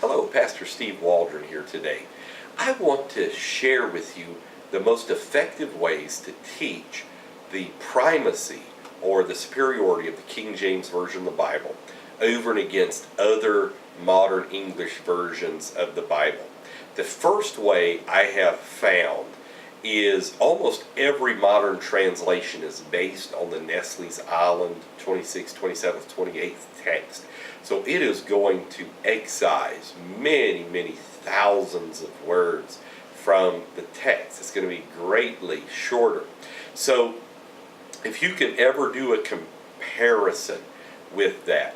Hello, Pastor Steve Waldron here today. I want to share with you the most effective ways to teach the primacy or the superiority of the King James Version of the Bible over and against other modern English versions of the Bible. The first way I have found is almost every modern translation is based on the Nestle's Island 26th, 27th, 28th text. So it is going to excise many, many thousands of words from the text. It's going to be greatly shorter. So if you can ever do a comparison with that,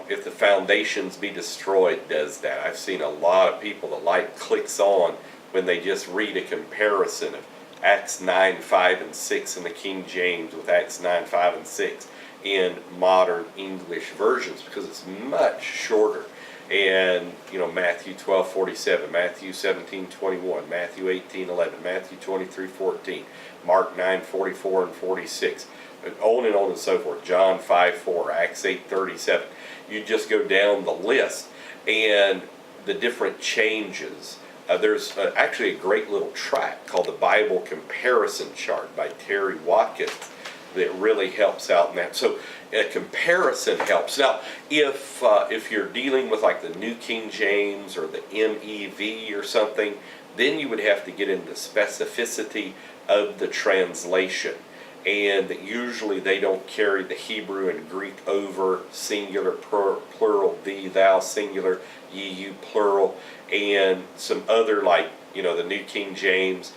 if the Foundations Be Destroyed does that. I've seen a lot of people, the light clicks on when they just read a comparison of Acts 9, 5, and 6 in the King James with Acts 9, 5, and 6 in modern English versions, because it's much shorter. And Matthew 12:47, Matthew 17:21, Matthew 18:11, Matthew 23:14, Mark 9:44 and 46, and on and so forth. John 5:4, Acts 8:37. You just go down the list and the different changes. There's actually a great little tract called the Bible Comparison Chart by Terry Watkins that really helps out in that. So a comparison helps. Now, if you're dealing with like the New King James or the MEV or something, then you would have to get into specificity of the translation. And usually they don't carry the Hebrew and Greek over, singular, plural, thee, thou, singular, ye, you, plural, and some other, like, the New King James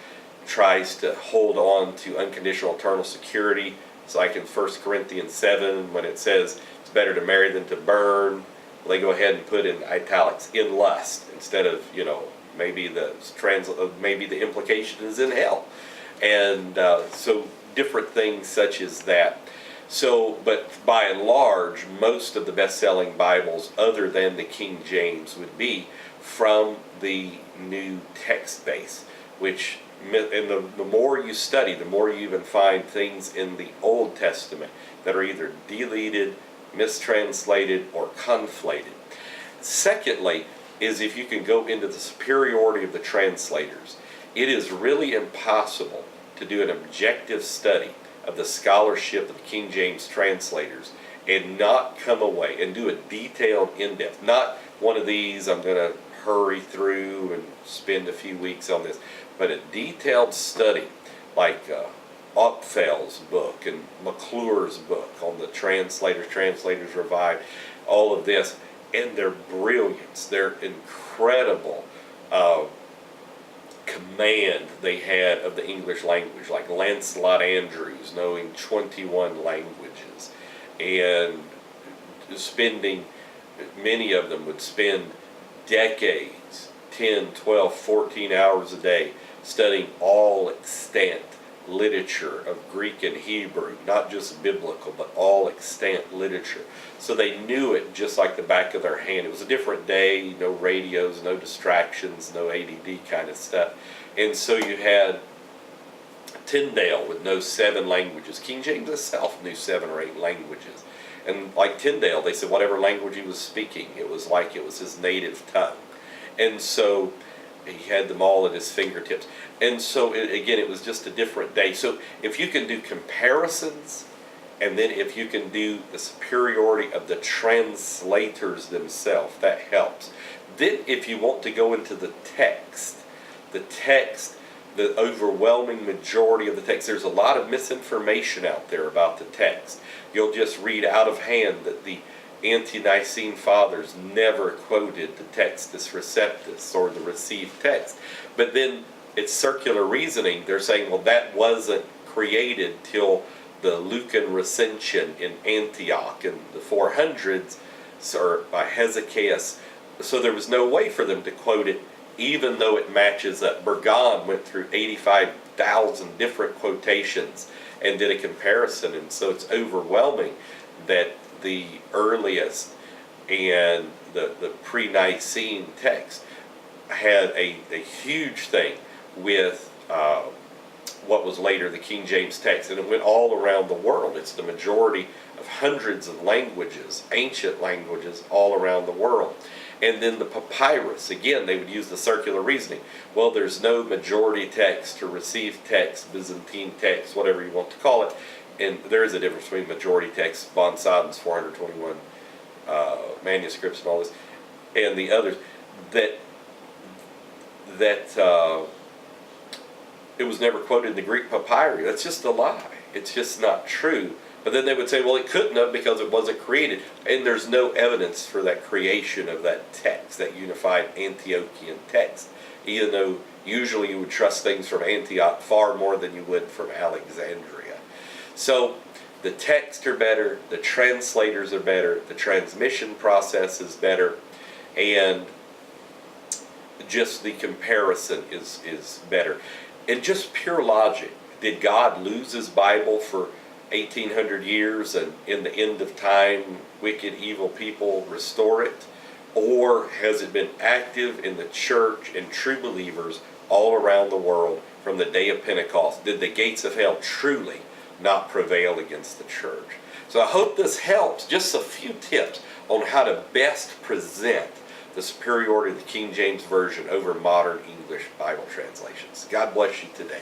tries to hold on to unconditional eternal security. It's like in 1 Corinthians 7 when it says it's better to marry than to burn. Well, they go ahead and put in italics, in lust, instead of, maybe the implication is in hell. And so different things such as that. So, but by and large, most of the best-selling Bibles other than the King James would be from the New Text base, which, and the more you study, the more you even find things in the Old Testament that are either deleted, mistranslated, or conflated. Secondly, is if you can go into the superiority of the translators. It is really impossible to do an objective study of the scholarship of the King James translators and not come away and do a detailed in-depth, not one of these I'm going to hurry through and spend a few weeks on this, but a detailed study like Opfel's book and McClure's book on the translators revived, all of this, and their brilliance, their incredible command they had of the English language, like Lancelot Andrews knowing 21 languages, and many of them would spend decades, 10, 12, 14 hours a day, studying all extant literature of Greek and Hebrew, not just biblical, but all extant literature. So they knew it just like the back of their hand. It was a different day, no radios, no distractions, no ADD kind of stuff. And so you had Tyndale would know 7 languages. King James himself knew 7 or 8 languages. And like Tyndale, they said whatever language he was speaking, it was like it was his native tongue. And so he had them all at his fingertips. And so, it was just a different day. So if you can do comparisons, and then if you can do the superiority of the translators themselves, that helps. Then if you want to go into the text, the overwhelming majority of the text, there's a lot of misinformation out there about the text. You'll just read out of hand that the Ante-Nicene Fathers never quoted the Textus Receptus or the received text. But then it's circular reasoning. They're saying, well, that wasn't created till the Lucan recension in Antioch in the 400s or by Hezekiah. So there was no way for them to quote it, even though it matches up. Burgon went through 85,000 different quotations and did a comparison, and so it's overwhelming that the earliest and the pre-Nicene text had a huge thing with what was later the King James text, and it went all around the world. It's the majority of hundreds of languages, ancient languages, all around the world. And then the papyrus, again, they would use the circular reasoning. Well, there's no majority text or received text, Byzantine text, whatever you want to call it. And there is a difference between majority text, von Soden's 421 manuscripts and all this, and the others, that it was never quoted in the Greek papyri. That's just a lie. It's just not true. But then they would say, well, it couldn't have because it wasn't created. And there's no evidence for that creation of that text, that unified Antiochian text, even though usually you would trust things from Antioch far more than you would from Alexandria. So the texts are better, the translators are better, the transmission process is better, and just the comparison is better. And just pure logic, did God lose his Bible for 1800 years and in the end of time wicked evil people restore it? Or has it been active in the church and true believers all around the world from the day of Pentecost? Did the gates of hell truly not prevail against the church? So I hope this helps. Just a few tips on how to best present the superiority of the King James Version over modern English Bible translations. God bless you today.